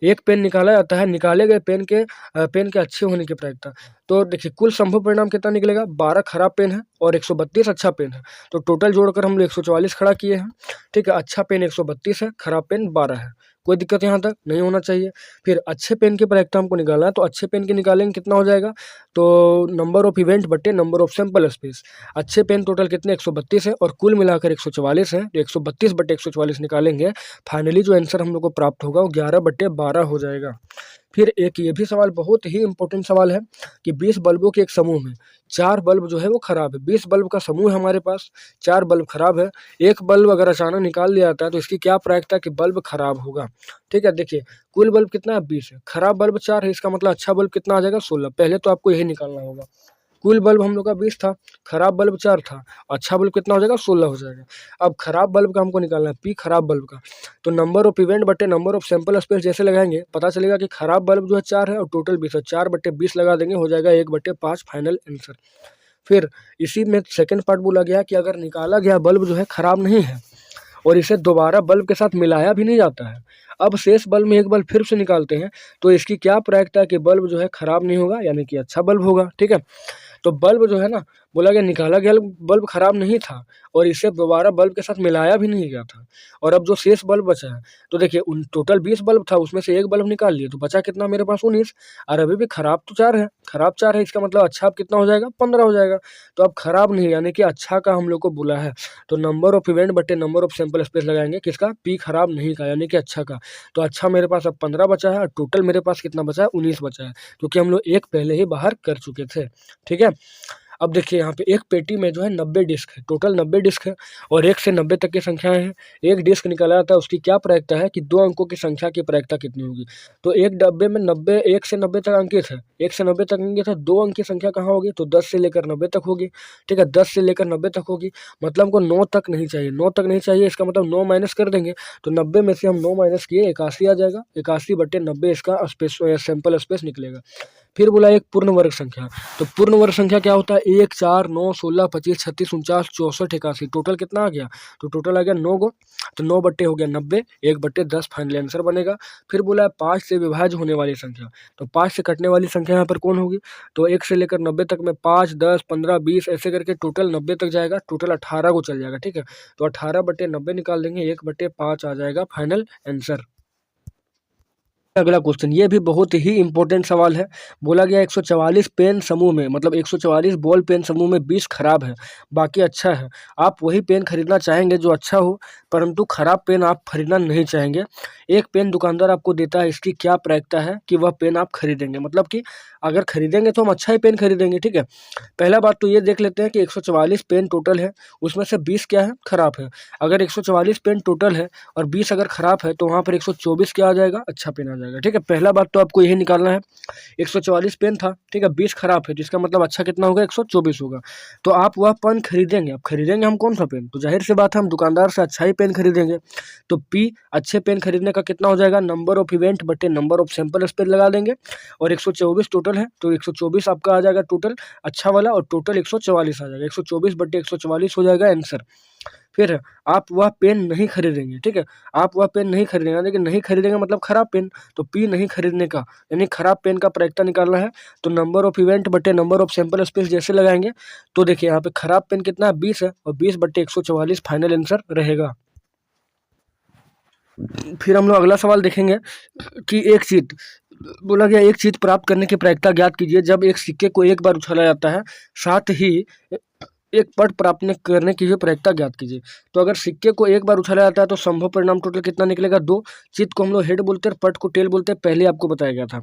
एक पेन निकाला जाता है, निकाले गए पेन के अच्छे होने की प्रायिकता। तो देखिए कुल संभव परिणाम कितना निकलेगा, 12 खराब पेन है और 132 अच्छा पेन है, तो टोटल जोड़कर हम लोग 144 खड़ा किए हैं, ठीक है। अच्छा पेन 132 है, खराब पेन 12 है, कोई दिक्कत यहाँ तक नहीं होना चाहिए। फिर अच्छे पेन की प्रायिकता हमको निकालना है, तो अच्छे पेन के निकालेंगे कितना हो जाएगा, तो नंबर ऑफ इवेंट बटे नंबर ऑफ सैंपल स्पेस, अच्छे पेन टोटल कितने 132 है और कुल मिलाकर 144 है, तो 132/144 निकालेंगे, फाइनली जो आंसर हम लोग को प्राप्त होगा वो 11/12 हो जाएगा। फिर एक ये भी सवाल बहुत ही इंपॉर्टेंट सवाल है कि 20 बल्बों के एक समूह में 4 बल्ब जो है वो खराब है, 20 बल्ब का समूह है हमारे पास, 4 बल्ब खराब है, एक बल्ब अगर अचानक निकाल लिया जाता है तो इसकी क्या प्रायिकता कि बल्ब खराब होगा, ठीक है। देखिए कुल बल्ब कितना है 20 है, खराब बल्ब 4 है, इसका मतलब अच्छा बल्ब कितना आ जाएगा 16, पहले तो आपको यही निकालना होगा। कुल बल्ब हम लोग का 20 था, खराब बल्ब 4 था, अच्छा बल्ब कितना हो जाएगा 16 हो जाएगा। अब खराब बल्ब का हमको निकालना है, पी खराब बल्ब का, तो नंबर ऑफ इवेंट बटे नंबर ऑफ सैंपल स्पेस जैसे लगाएंगे पता चलेगा कि खराब बल्ब जो है 4 है और टोटल 20 है, 4/20 लगा देंगे, हो जाएगा 1/5 फाइनल आंसर। फिर इसी में सेकंड पार्ट बोला गया कि अगर निकाला गया बल्ब जो है खराब नहीं है और इसे दोबारा बल्ब के साथ मिलाया भी नहीं जाता है, अब शेष बल्ब में एक बल्ब फिर से निकालते हैं, तो इसकी क्या प्रायिकता है कि बल्ब जो है खराब नहीं होगा, यानी कि अच्छा बल्ब होगा, ठीक है। तो बल्ब जो है ना, बोला गया निकाला गया बल्ब खराब नहीं था और इसे दोबारा बल्ब के साथ मिलाया भी नहीं गया था, और अब जो शेष बल्ब बचा है, तो देखिए उन टोटल 20 बल्ब था, उसमें से एक बल्ब निकाल लिए, तो बचा कितना मेरे पास 19, और अभी भी खराब तो 4 है, खराब 4 है, इसका मतलब अच्छा अब कितना हो जाएगा 15 हो जाएगा। तो अब खराब नहीं यानी कि अच्छा का हम लोग को बोला है, तो नंबर ऑफ इवेंट बटे नंबर ऑफ सैंपल स्पेस लगाएंगे किसका, पी खराब नहीं का यानी कि अच्छा का। तो अच्छा मेरे पास अब 15 बचा है और टोटल मेरे पास कितना बचा है 19 बचा है, क्योंकि हम लोग एक पहले ही बाहर कर चुके थे, ठीक है। अब देखिए यहाँ पे एक पेटी में जो है 90 डिस्क है, टोटल 90 डिस्क है और 1 से 90 तक की संख्याएं हैं। एक डिस्क निकाला जाता है, उसकी क्या प्रायिकता है कि 2 अंकों की संख्या की प्रायिकता कितनी होगी। तो एक डब्बे में 90 1 से 90 तक अंकित है, 1 से 90 तक अंकित है, 2 अंक की संख्या कहाँ होगी तो 10 से लेकर 90 तक होगी। ठीक है, 10 से लेकर 90 तक होगी, मतलब हमको 9 तक नहीं चाहिए, 9 तक नहीं चाहिए, इसका मतलब 9 माइनस कर देंगे तो 90 में से हम 9 माइनस किए 81 आ जाएगा, 81/90 इसका स्पेस सैंपल स्पेस निकलेगा। फिर बोला एक पूर्ण वर्ग संख्या, तो पूर्ण वर्ग संख्या क्या होता है 1 4 9 16 25 36 49 64 81, टोटल कितना आ गया तो टोटल आ गया 9 गो, तो 9 बट्टे हो गया 90, 1/10 फाइनल आंसर बनेगा। फिर बोला है 5 से विभाज्य होने वाली संख्या, तो 5 से कटने वाली संख्या यहाँ पर कौन होगी तो 1 से लेकर 90 तक में 5 10 15 20 ऐसे करके टोटल 90 तक जाएगा, टोटल 18 को चल जाएगा। ठीक है, तो 18/90 निकाल देंगे, 1/5 आ जाएगा फाइनल आंसर। अगला क्वेश्चन ये भी बहुत ही इंपॉर्टेंट सवाल है। बोला गया 144 पेन समूह में, मतलब 144 बॉल पेन समूह में 20 खराब है, बाकी अच्छा है। आप वही पेन खरीदना चाहेंगे जो अच्छा हो, परंतु खराब पेन आप खरीदना नहीं चाहेंगे। एक पेन दुकानदार आपको देता है, इसकी क्या प्रायिकता है कि वह पेन आप खरीदेंगे, मतलब कि अगर खरीदेंगे तो हम अच्छा ही पेन खरीदेंगे। ठीक है, पहला बात तो ये देख लेते हैं कि 144 पेन टोटल है, उसमें से 20 क्या है खराब है। अगर 144 पेन टोटल है और 20 अगर खराब है तो वहाँ पर 124 क्या आ जाएगा, अच्छा पेन आ जाएगा। ठीक है, पहला बात तो आपको यही निकालना है। 144 पेन था, ठीक है, 20 खराब है, जिसका मतलब अच्छा कितना होगा 124 होगा। तो आप वह पेन खरीदेंगे, अब खरीदेंगे हम कौन सा पेन, तो जाहिर सी बात है हम दुकानदार से अच्छा ही पेन खरीदेंगे। तो पी अच्छे पेन खरीदने का कितना हो जाएगा, नंबर ऑफ इवेंट बटे नंबर ऑफ सैंपल स्पेस लगा देंगे, और 124 टोटल है तो 124 आपका आ जाएगा टोटल अच्छा वाला, और टोटल 144 आ जाएगा, 124/144 हो जाएगा आंसर। फिर आप वह पेन नहीं खरीदेंगे। ठीक है, आप वह पेन नहीं खरीदेंगे, लेकिन नहीं खरीदेंगे मतलब खराब पेन, तो पी नहीं खरीदने का यानी खराब पेन का प्रायिकता निकालना है, तो नंबर ऑफ इवेंट बटे नंबर ऑफ सैंपल स्पेस जैसे लगाएंगे, तो देखिए यहाँ पे खराब पेन कितना है 20 है, और 20/144 फाइनल आंसर रहेगा। फिर हम लोग अगला सवाल देखेंगे कि एक चीज बोला गया, एक चीज प्राप्त करने की प्रायिकता ज्ञात कीजिए जब एक सिक्के को एक बार उछाला जाता है, साथ ही एक पट प्राप्त करने की भी प्रायिकता ज्ञात कीजिए। तो अगर सिक्के को एक बार उछाला जाता है तो संभव परिणाम टोटल कितना निकलेगा 2। चित को हम लोग हेड बोलते हैं, पट को टेल बोलते हैं, पहले आपको बताया गया था।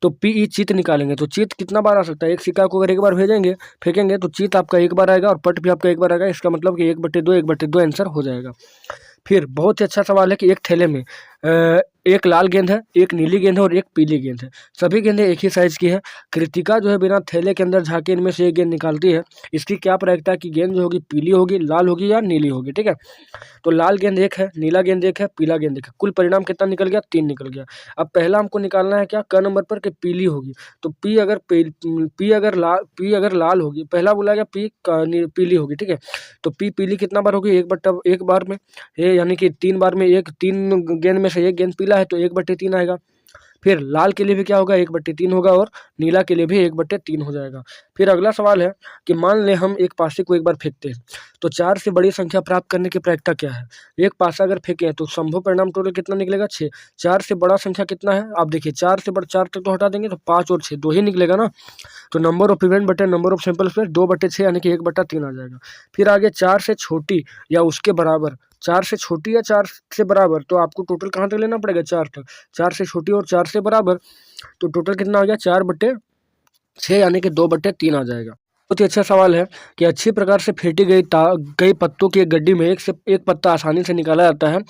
तो पीई चित निकालेंगे, तो चित कितना बार आ सकता है, एक सिक्का को अगर एक बार भेजेंगे फेंकेंगे तो चित आपका एक बार आएगा और पट भी आपका एक बार आएगा, इसका मतलब कि 1/2 आंसर हो जाएगा। फिर बहुत ही अच्छा सवाल है कि एक थैले में एक लाल गेंद है, एक नीली गेंद है और एक पीली गेंद है, सभी गेंदें एक ही साइज की है। कृतिका जो है बिना थैले के अंदर झांके इनमें से एक गेंद निकालती है, इसकी क्या प्रायिकता है कि गेंद जो होगी पीली होगी, लाल होगी या नीली होगी। ठीक है, तो लाल गेंद एक है, नीला गेंद एक है, पीला गेंद एक है, कुल परिणाम कितना निकल गया 3 निकल गया। अब पहला हमको निकालना है क्या क नंबर पर कि पीली होगी, तो पी अगर लाल होगी, पहला बोला गया पीली होगी। ठीक है, तो पीली कितना बार होगी, एक बार में, ये यानी कि 3 बार में, 3 गेंद में से एक गेंद पीला है तो 1/3 आएगा। फिर लाल के लिए भी क्या होगा 1/3 होगा, और नीला के लिए भी 1/3 हो जाएगा। फिर अगला सवाल है कि मान लें हम एक पासे को एक बार फेंकते हैं तो 4 से बड़ी संख्या प्राप्त करने की प्रायिकता क्या है। एक पासा अगर फेंके तो संभव परिणाम टोटल कितना निकलेगा 6। 4 से बड़ा संख्या कितना है, आप देखिए 4 से बड़ा, 4 तक तो हटा देंगे तो 5 और 6 2 ही निकलेगा ना, तो नंबर ऑफ इवेंट बटे नंबर ऑफ सैंपल स्पेस 2/6 यानी कि 1/3 आ जाएगा। फिर आगे 4 से छोटी या उसके बराबर, 4 से छोटी या 4 से बराबर, तो आपको टोटल कहाँ तक लेना पड़ेगा 4 तक, 4 से छोटी और 4 से बराबर, तो टोटल कितना आ गया 4/6 यानी कि 2/3 आ जाएगा। बहुत ही अच्छा सवाल है कि अच्छी प्रकार से फेंटी गई पत्तों की एक गड्डी में एक से एक पत्ता आसानी से निकाला जाता है,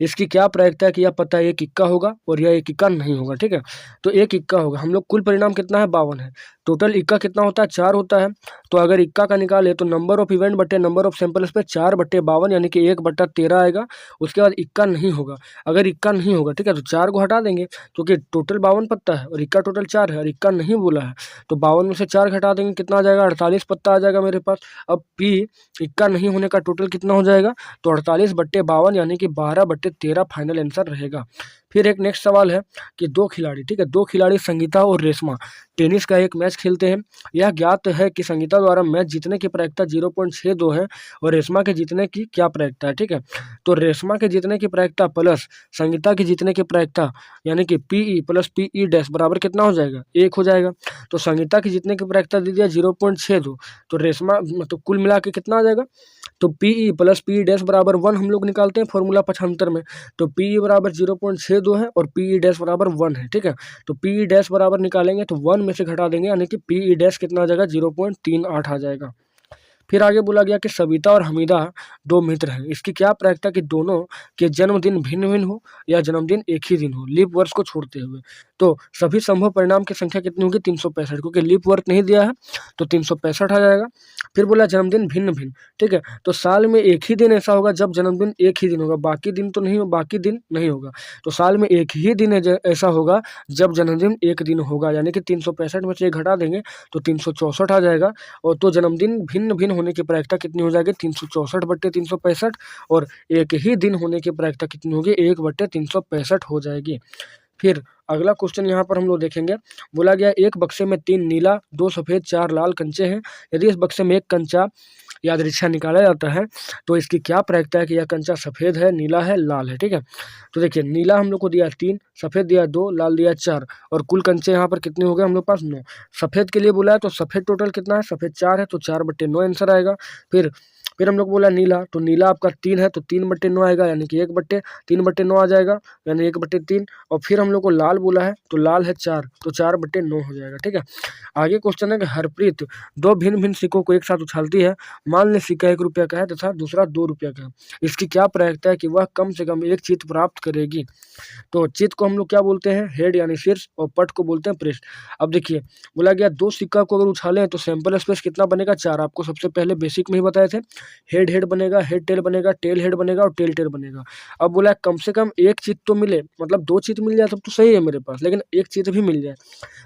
इसकी क्या प्रायिकता है कि यह पत्ता एक इक्का होगा और यह एक इक्का नहीं होगा। ठीक है, तो एक इक्का होगा, हम लोग कुल परिणाम कितना है 52 है, टोटल इक्का कितना होता है 4 होता है, तो अगर इक्का का निकाले तो नंबर ऑफ इवेंट बटे नंबर ऑफ सैंपल्स पे 4/52 यानी कि 1/13 आएगा। उसके बाद इक्का नहीं होगा, अगर इक्का नहीं होगा ठीक है तो 4 को हटा देंगे क्योंकि टोटल 52 पत्ता है और इक्का टोटल 4 है और इक्का नहीं बोला है, तो 52 में से 4 घटा देंगे कितना आ जाएगा 48 पत्ता आ जाएगा मेरे पास। अब पी इक्का नहीं होने का टोटल कितना हो जाएगा, तो 48/52 यानी कि 12/13 फाइनल आंसर रहेगा। फिर एक नेक्स्ट सवाल है कि 2 खिलाड़ी, ठीक है, 2 खिलाड़ी संगीता और रेशमा टेनिस का एक मैच खेलते हैं। यह ज्ञात है कि संगीता द्वारा मैच जीतने की प्रायिकता 0.62 है और रेशमा के जीतने की क्या प्रायिकता है। ठीक है, तो रेशमा के जीतने की प्रायिकता प्लस संगीता की जीतने की प्रायिकता यानी कि पीई प्लस पीई डैश बराबर कितना हो जाएगा 1 हो जाएगा। तो संगीता की जीतने की प्रायिकता दे दिया 0.62, तो रेशमा मतलब कुल मिला के कितना आ जाएगा तो पीई प्लस पीई डैश बराबर 1 हम लोग निकालते हैं फॉर्मूला 75 में। तो पीई बराबर 0.62 है और पीई डैश बराबर 1 है, ठीक है। तो पीई डैश बराबर निकालेंगे तो 1 में से घटा देंगे, यानी कि पीई डैश कितना आ जाएगा, 0.38 आ जाएगा। फिर आगे बोला गया कि सविता और हमीदा दो मित्र हैं, इसकी क्या प्रायिकता कि दोनों के जन्मदिन भिन्न भिन्न हो या जन्मदिन एक ही दिन हो, लीप वर्ष को छोड़ते हुए। तो सभी संभव परिणाम की संख्या कितनी होगी, 365, क्योंकि लीप वर्ष नहीं दिया है तो 365 आ जाएगा। फिर बोला जन्मदिन भिन्न भिन्न, ठीक है। तो साल में एक ही दिन ऐसा होगा जब जन्मदिन एक ही दिन होगा, बाकी दिन तो नहीं, बाकी दिन नहीं होगा। तो साल में एक ही दिन ऐसा होगा जब जन्मदिन एक दिन होगा, यानी कि 365 में से एक घटा देंगे तो 364 आ जाएगा। और तो जन्मदिन भिन्न भिन्न होने की प्रायिकता कितनी हो जाएगी, 364/365, और एक ही दिन होने की प्रायिकता कितनी होगी, 1/365 हो जाएगी। फिर अगला क्वेश्चन यहाँ पर हम लोग देखेंगे। बोला गया एक बक्से में 3 नीला, 2 सफ़ेद, 4 लाल कंचे हैं। यदि इस बक्से में एक कंचा यादृच्छा निकाला जाता है तो इसकी क्या प्रायिकता है कि यह कंचा सफ़ेद है, नीला है, लाल है, ठीक है। तो देखिए नीला हम लोग को दिया 3, सफ़ेद दिया 2, लाल दिया 4, और कुल कंचे यहाँ पर कितने हो गए हम लोग पास, 9। सफ़ेद के लिए बोला है तो सफ़ेद टोटल कितना है, सफ़ेद 4 है तो 4/9 आंसर आएगा। फिर हम लोग बोला नीला, तो नीला आपका 3 है तो 3/9 आएगा, यानी कि 3/9 आ जाएगा, यानी 1/3। और फिर हम लोग को लाल बोला है तो लाल है 4, तो 4/9 हो जाएगा, ठीक है। आगे क्वेश्चन है कि हरप्रीत 2 भिन्न भिन्न सिक्कों को एक साथ उछालती है। मान लें सिक्का 1 रुपये का है तथा दूसरा 2 रुपये का है। इसकी क्या प्रायिकता है कि वह कम से कम एक चित्त प्राप्त करेगी। तो चित्त को हम लोग क्या बोलते हैं, हेड यानी शीर्ष, और पट को बोलते हैं पृष्ठ। अब देखिए बोला गया 2 सिक्का को अगर उछालें तो सैंपल स्पेस कितना बनेगा, 4। आपको सबसे पहले बेसिक में ही बताए थे, हेड हेड बनेगा, हेड टेल बनेगा, टेल हेड बनेगा और टेल टेल बनेगा। अब बोला कम से कम एक चित्त तो मिले, मतलब 2 चित्त मिल जाए तब तो सही है मेरे पास, लेकिन एक चित्त भी मिल जाए।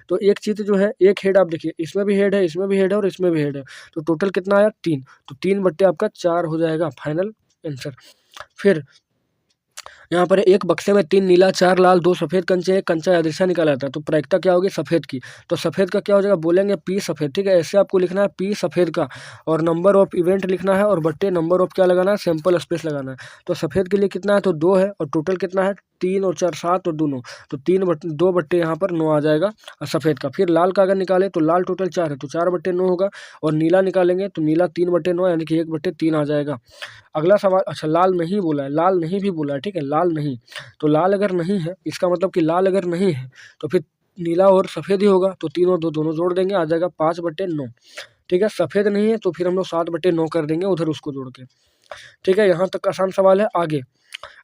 तो एक चित्त जो है, एक हेड, आप देखिए इसमें भी हेड है, इसमें भी हेड है और इसमें भी हेड है, तो टोटल कितना आया, 3। तो 3 आपका 4 हो जाएगा फाइनल आंसर। फिर यहाँ पर एक बक्से में 3 नीला, 4 लाल, 2 सफ़ेद कंचे, एक कंचा यादृच्छा निकाला जाता है। तो प्रायिकता क्या होगी सफ़ेद की, तो सफ़ेद का क्या हो जाएगा, बोलेंगे पी सफ़ेद, ठीक है। ऐसे आपको लिखना है पी सफ़ेद का, और नंबर ऑफ इवेंट लिखना है, और बट्टे नंबर ऑफ क्या लगाना है, सैंपल स्पेस लगाना है। तो सफ़ेद के लिए कितना है, तो 2 है, और टोटल कितना है, 3 और 4 7 और 2 तो 2/9 यहाँ पर 9 आ जाएगा सफ़ेद का। फिर लाल का अगर निकाले तो लाल टोटल 4 है तो 4/9 होगा, और नीला निकालेंगे तो नीला 3/9 यानी कि 1/3 आ जाएगा। अगला सवाल, अच्छा लाल नहीं बोला है, लाल नहीं भी बोला है, ठीक है, लाल नहीं। तो लाल अगर नहीं है, इसका मतलब कि लाल अगर नहीं है तो फिर नीला और सफ़ेद ही होगा, तो 3 और 2 दोनों जोड़ देंगे, आ जाएगा 5/9, ठीक है। सफ़ेद नहीं है तो फिर हम लोग 7/9 कर देंगे उधर उसको जोड़ के, ठीक है। यहाँ तक आसान सवाल है।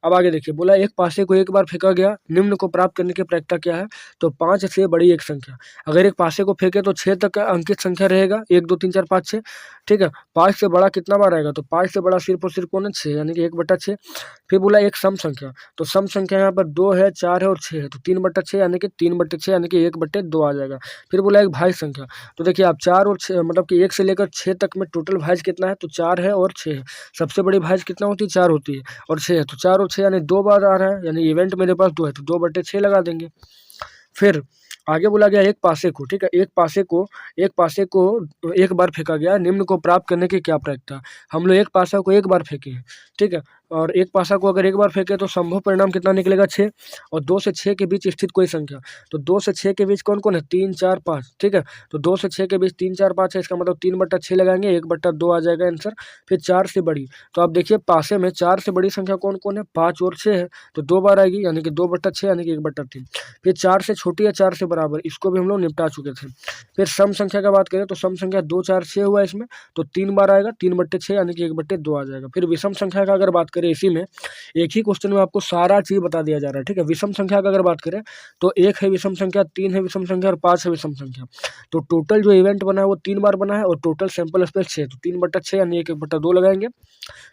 अब आगे देखिए, बोला एक पासे को एक बार फेंका गया, निम्न को प्राप्त करने की प्रायिकता क्या है, तो 5 से बड़ी एक संख्या। अगर एक पासे को फेंके तो 6 तक का अंकित संख्या रहेगा, 1 2 3 4 5 6, ठीक है। 5 से बड़ा कितना बार आएगा, तो 5 से बड़ा सिर्फ और सिर्फ कौन है, 6, यानी कि 1/6। फिर बोला एक सम संख्या, तो सम संख्या यहाँ पर 2 है, 4 है और 6 है, तो 3/6 यानी कि 3/6 यानी कि 1/2 आ जाएगा। फिर बोला एक भाज्य संख्या, तो देखिए आप 4 और 6 मतलब कि 1 से लेकर 6 तक में टोटल भाज्य कितना है, तो 4 है और 6 है। सबसे बड़ी भाज्य कितना होती है, 4 होती है, और 6 है, तो 4 और 6 यानी 2 बार आ रहा है, यानी इवेंट मेरे पास 2 है तो 2/6 लगा देंगे। फिर आगे बोला गया एक पासे को, ठीक है, एक पासे को एक बार फेंका गया, निम्न को प्राप्त करने की क्या प्रायिकता। हम लोग एक पासा को एक बार फेंके हैं, ठीक है, और एक पासा को अगर एक बार फेंके तो संभव परिणाम कितना निकलेगा, 6। और 2 से 6 के बीच स्थित कोई संख्या, तो 2 से 6 के बीच कौन कौन है, 3 4 5, ठीक है। तो 2 से 6 के बीच 3 4 5 है, इसका मतलब 3/6 लगाएंगे, 1/2 आ जाएगा आंसर। फिर 4 से बड़ी, तो आप देखिए पासे में 4 से बड़ी संख्या कौन कौन है, 5 और 6 है, तो 2 बार आएगी, यानी कि 2/6 यानी कि 1/3। फिर 4 से छोटी या 4 से बराबर, इसको भी हम लोग निपटा चुके थे। फिर सम संख्या का बात करें तो सम संख्या 2 4 6 हुआ इसमें, तो 3 बार आएगा, 3/6 यानी कि 1/2 आ जाएगा। फिर विषम संख्या का अगर बात करें, इसी में एक ही क्वेश्चन में आपको सारा चीज बता दिया जा रहा है, ठीक है। विषम संख्या का अगर बात करें तो 1 है विषम संख्या, 3 है विषम संख्या और 5 है विषम संख्या। तो टोटल जो इवेंट बना है वो 3 बार बना है, और टोटल सैंपल स्पेस 6, तो 3/6 यानी 1/2 लगाएंगे।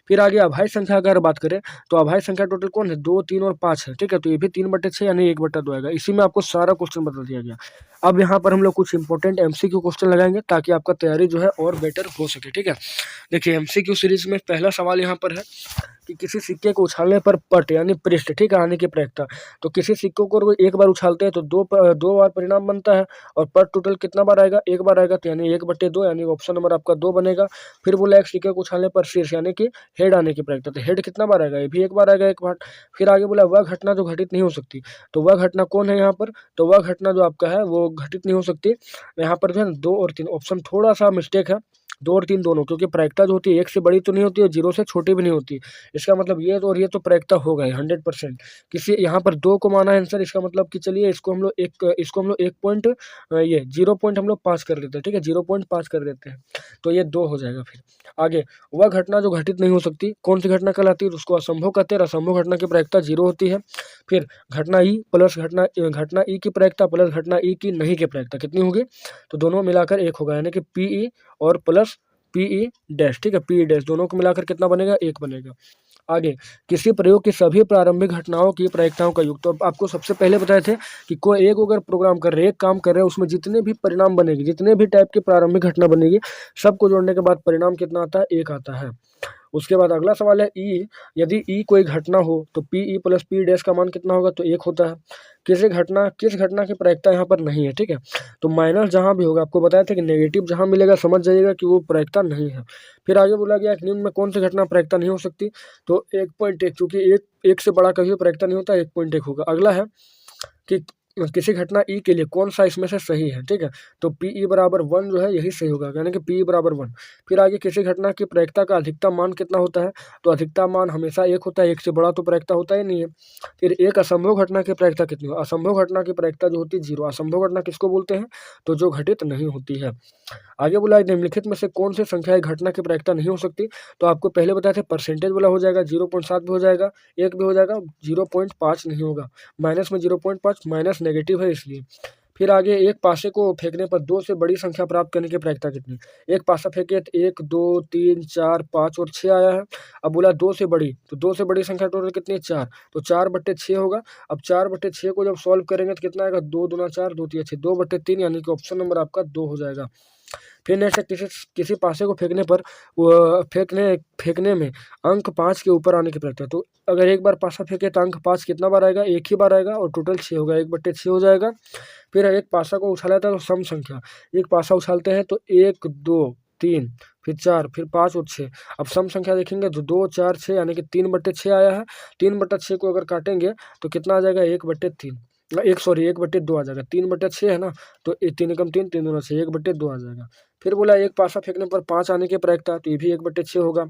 फिर आगे अभाज्य संख्या का अगर बात करें तो अभाज्य संख्या टोटल कौन है, 2 3 और 5 है, ठीक है, तो ये भी 3/6 यानी 1/2 आएगा। इसी में आपको सारा क्वेश्चन बता दिया गया। अब यहाँ पर हम लोग कुछ इंपॉर्टेंट एमसीक्यू क्वेश्चन लगाएंगे ताकि आपका तैयारी जो है और बेटर हो सके, ठीक है। देखिए एमसीक्यू सीरीज में पहला सवाल यहाँ पर है कि किसी सिक्के को उछालने पर पट यानी पृष्ठ, ठीक है, आने की प्रायिकता। तो किसी सिक्कों को एक बार उछालते हैं तो दो बार परिणाम बनता है, और पट टोटल कितना बार आएगा, एक बार आएगा, तो यानी 1/2 यानी ऑप्शन नंबर आपका 2 बनेगा। फिर बोला एक सिक्के को उछालने पर शीर्ष यानी कि हेड आने की प्रायिकता, तो हेड कितना बार आएगा, ये भी एक बार आएगा, एक बार। फिर आगे बोला वह घटना जो घटित नहीं हो सकती, तो वह घटना कौन है यहाँ पर, तो वह घटना जो आपका है वो घटित नहीं हो सकती। यहाँ पर जो है 2 और 3 ऑप्शन थोड़ा सा मिस्टेक है, 2 और 3 दोनों, क्योंकि प्रायिकता जो होती है 1 से बड़ी तो नहीं होती और 0 से छोटी भी नहीं होती। इसका मतलब ये तो, और ये तो प्रायिकता होगा ही 100%। किसी यहाँ पर 2 को माना है आंसर, इसका मतलब कि चलिए इसको हम लोग 1 पॉइंट ये 0 पॉइंट हम लोग पास कर देते हैं, ठीक है, 0.5 कर देते हैं, तो ये 2 हो जाएगा। फिर आगे, वह घटना जो घटित नहीं हो सकती, कौन सी घटना कहलाती है? उसको असंभव कहते हैं। असंभव घटना की प्रायिकता 0 होती है। फिर घटना ई प्लस घटना ई की प्रायिकता प्लस घटना ई की नहीं की प्रायिकता कितनी होगी? तो दोनों मिलाकर 1 होगा, यानी कि पीई और प्लस पीई डैश, ठीक है, पीई डैश दोनों को मिलाकर कितना बनेगा? 1 बनेगा। आगे, किसी प्रयोग की सभी प्रारंभिक घटनाओं की प्रायिकताओं का योग। तो अब आपको सबसे पहले बताए थे कि कोई एक अगर प्रोग्राम कर रहे हैं, एक काम कर रहे हैं, उसमें जितने भी परिणाम बनेगी, जितने भी टाइप की प्रारंभिक घटना बनेगी, सबको जोड़ने के बाद परिणाम कितना आता है? 1 आता है। उसके बाद अगला सवाल है ई, यदि ई कोई घटना हो तो P E plus P dash का मान कितना होगा? तो 1 होता है। किस घटना की प्रायिकता यहाँ पर नहीं है, ठीक है, तो माइनस जहाँ भी होगा, आपको बताया था कि नेगेटिव जहाँ मिलेगा समझ जाइएगा कि वो प्रायिकता नहीं है। फिर आगे बोला गया कि निम्न में कौन सी घटना प्रायिकता नहीं हो सकती? तो 1.1, क्योंकि एक से बड़ा कभी प्रायिकता नहीं होता, 1.1 होगा। अगला है कि किसी घटना ई के लिए कौन सा इसमें से सही है, ठीक है, तो पी ई बराबर 1 जो है यही सही होगा, यानी कि पी ई बराबर 1। फिर आगे, किसी घटना की प्रायिकता का अधिकतम मान कितना होता है? तो अधिकतम मान हमेशा 1 होता है, 1 से बड़ा तो प्रायिकता होता ही नहीं है। फिर एक असंभव घटना की प्रायिकता कितनी हो? असंभव घटना की प्रायिकता जो होती है 0। असंभव घटना किसको बोलते हैं? तो जो घटित नहीं होती है। आगे बोला है, निम्नलिखित में से कौन सी संख्या घटना की प्रायिकता नहीं हो सकती? तो आपको पहले बताए थे परसेंटेज वाला हो जाएगा, 0.7 भी हो जाएगा, 1 भी हो जाएगा, 0.5 नहीं होगा। माइनस में 0.5, माइनस नेगेटिव है इसलिए। फिर आगे, एक पासे को फेंकने पर 2 से बड़ी संख्या प्राप्त करने की प्रायिकता कितनी? एक पासा फेंके तो 1 2 3 4 5 और 6 आया है। अब बोला 2 से बड़ी, तो 2 से बड़ी संख्या टोटल कितनी है? 4, तो 4/6 होगा। अब 4/6 को जब सॉल्व करेंगे तो कितना आएगा? 2 दूना 4, 2 तिया 6, 2/3, यानी कि ऑप्शन नंबर आपका 2 हो जाएगा। फिर नेक्स्ट है, किसी किसी पासे को फेंकने पर फेंकने में अंक 5 के ऊपर आने की प्रक्रिया। तो अगर एक बार पासा फेंके तो अंक 5 कितना बार आएगा? 1 ही बार आएगा, और टोटल 6 होगा, 1/6 हो जाएगा। फिर एक पासा को उछाला था तो सम संख्या, एक पासा उछालते हैं तो 1 2 3 फिर 4 फिर 5 और 6। अब सम संख्या देखेंगे तो 2 4 6, यानी कि 3/6 आया है। 3/6 को अगर काटेंगे तो कितना आ जाएगा? 1/3, 1/2 आ जाएगा। 3/6 है ना, तो 3 एकम 3, 3 दूना 6, 1/2 आ जाएगा। फिर बोला एक पासा फेंकने पर 5 आने की प्रायिकता, तो ये भी 1/6 होगा।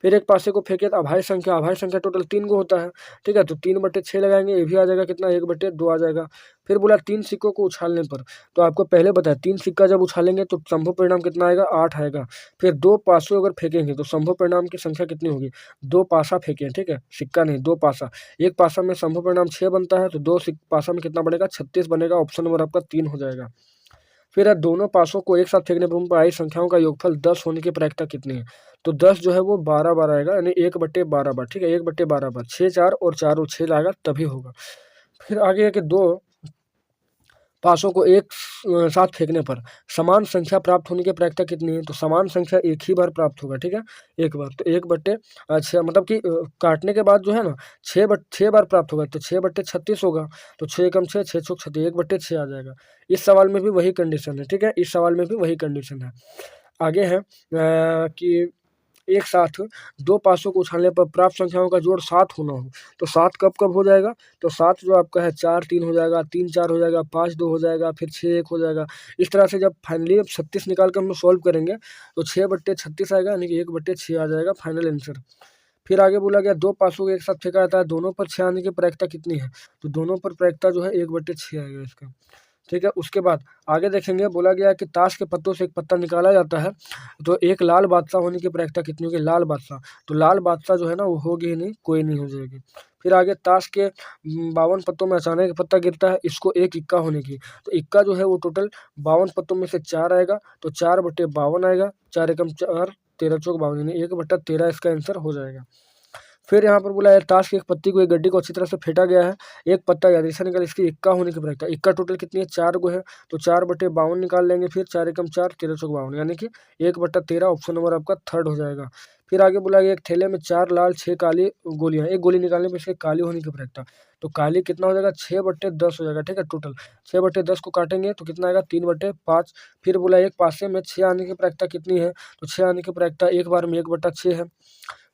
फिर एक पासे को फेंके तो अभाज्य संख्या टोटल 3 को होता है, ठीक है, तो 3/6 लगाएंगे, ये भी आ जाएगा कितना? 1/2 आ जाएगा। फिर बोला 3 सिक्कों को उछालने पर, तो आपको पहले बताया 3 सिक्का जब उछालेंगे तो संभव परिणाम कितना आएगा? 8 आएगा। फिर 2 पासों अगर फेंकेंगे तो संभव परिणाम की संख्या कितनी होगी? 2 पासा फेंके, ठीक है, सिक्का नहीं, 2 पासा। एक पासा में संभव परिणाम 6 बनता है, तो 2 पासा में कितना बनेगा? 36 बनेगा। ऑप्शन नंबर आपका 3 हो जाएगा। फिर दोनों पासों को एक साथ फेंकने पर उन पर आई संख्याओं का योगफल 10 होने की प्रायिकता कितनी है? तो 10 जो है वो 12 बार आएगा, यानी 1/12 बार, ठीक है, 1/12 बार। 6 4 और 4 और 6 आएगा तभी होगा। फिर आगे है कि 2 पासों को एक साथ फेंकने पर समान संख्या प्राप्त होने की प्रायिकता कितनी है? तो समान संख्या एक ही बार प्राप्त होगा, ठीक है, एक बार। तो 1/6, मतलब कि काटने के बाद जो है ना 6 बार प्राप्त होगा, तो 6/36 होगा। तो 6 एकम 6, 6 चौक 36, 1/6 आ जाएगा। इस सवाल में भी वही कंडीशन है, ठीक है, इस सवाल में भी वही कंडीशन है। आगे है कि एक साथ 2 पासों को उछालने पर प्राप्त संख्याओं का जोड़ 7 होना हो, तो 7 कब हो जाएगा? तो 7 जो आपका है 4 3 हो जाएगा, 3 4 हो जाएगा, 5 2 हो जाएगा, फिर 6 1 हो जाएगा। इस तरह से जब फाइनली 36 निकाल कर हम लोग सॉल्व करेंगे तो 6/36 आएगा, यानी कि 1/6 आ जाएगा फाइनल आंसर। फिर आगे बोला गया 2 पासों को एक साथ फेंका जाता है, दोनों पर 6 आने की प्रायिकता कितनी है? तो दोनों पर प्रायिकता जो है 1/6 आएगा इसका, ठीक है। उसके बाद आगे देखेंगे, बोला गया कि ताश के पत्तों से एक पत्ता निकाला जाता है, तो एक लाल बादशाह होने की प्रायिकता कितनी होगी? लाल बादशाह, तो लाल बादशाह जो है ना वो होगी ही नहीं, कोई नहीं हो जाएगी। फिर आगे, ताश के 52 पत्तों में अचानक एक पत्ता गिरता है, इसको एक इक्का होने की, तो इक्का जो है वो टोटल 52 पत्तों में से 4 आएगा, तो 4/52 आएगा, 4 एकम 4, 13 चौक 52, यानी 1/13 इसका आंसर हो जाएगा। फिर यहाँ पर बोला है, ताश की एक पत्ती को एक गड्डी को अच्छी तरह से फेंटा गया है, एक पत्ता याद से निकल, इसकी इक्का होने की प्रायिकता, इक्का टोटल कितनी है? 4 को है, तो 4/52 निकाल लेंगे, फिर 4 एकम 4, 13 चौक 52, यानी कि 1/13 ऑप्शन नंबर आपका थर्ड हो जाएगा। फिर आगे बोला गया, एक थैले में 4 लाल 6 काली गोलियां, एक गोली निकालने पर इसके काली होने की प्रायिकता, तो काली कितना हो जाएगा? 6/10 हो जाएगा, ठीक है, टोटल 6/10 को काटेंगे तो कितना आएगा? 3/5। फिर बोला एक पासे में 6 आने की प्रायिकता कितनी है? तो 6 आने की प्रायिकता एक बार में 1/6 है।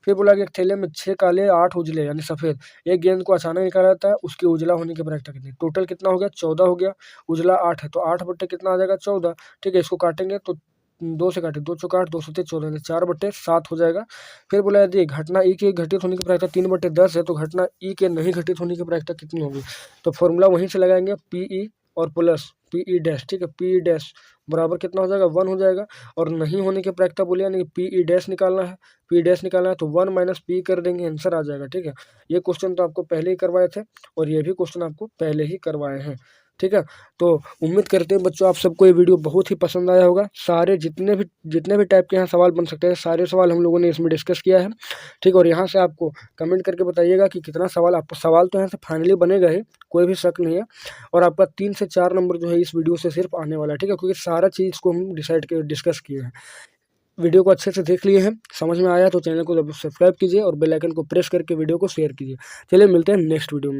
फिर बोला कि एक थैले में 6 काले 8 उजले यानी सफ़ेद, एक गेंद को अचानक निकाला जाता है, उसके उजला होने की प्रायिकता कितनी? टोटल कितना हो गया? 14 हो गया, उजला 8 है, तो 8 बट्टे कितना आ जाएगा? 14, ठीक है, इसको काटेंगे तो 2 से काटे, 2 चौका 8, 2 सत्ते 14, 4/7 हो जाएगा। फिर बोला यदि घटना ई के घटित होने की प्रायिकता 3/10 है तो घटना ई के नहीं घटित होने की प्रायिकता कितनी होगी? तो फॉर्मूला वहीं से लगाएंगे, पी और प्लस पी डैश, ठीक है, पी डैश बराबर कितना हो जाएगा, 1 हो जाएगा। और नहीं होने की प्रायिकता बोले यानी कि पी डैश निकालना है, पी डैश निकालना है तो 1 माइनस पी कर देंगे, आंसर आ जाएगा। ठीक है, ये क्वेश्चन तो आपको पहले ही करवाए थे और ये भी क्वेश्चन आपको पहले ही करवाए हैं। ठीक है, तो उम्मीद करते हैं बच्चों आप सबको ये वीडियो बहुत ही पसंद आया होगा। सारे जितने भी टाइप के यहाँ सवाल बन सकते हैं सारे सवाल हम लोगों ने इसमें डिस्कस किया है। ठीक है, और यहाँ से आपको कमेंट करके बताइएगा कि कितना सवाल आपको, सवाल तो यहाँ से फाइनली बनेगा ही, कोई भी शक नहीं है। और आपका 3 से 4 नंबर जो है इस वीडियो से सिर्फ आने वाला है। ठीक है, क्योंकि सारा चीज़ को हम डिस्कस किए हैं। वीडियो को अच्छे से देख लिए हैं, समझ में आया तो चैनल को सब्सक्राइब कीजिए और बेल आइकन को प्रेस करके वीडियो को शेयर कीजिए। चलिए मिलते हैं नेक्स्ट वीडियो में।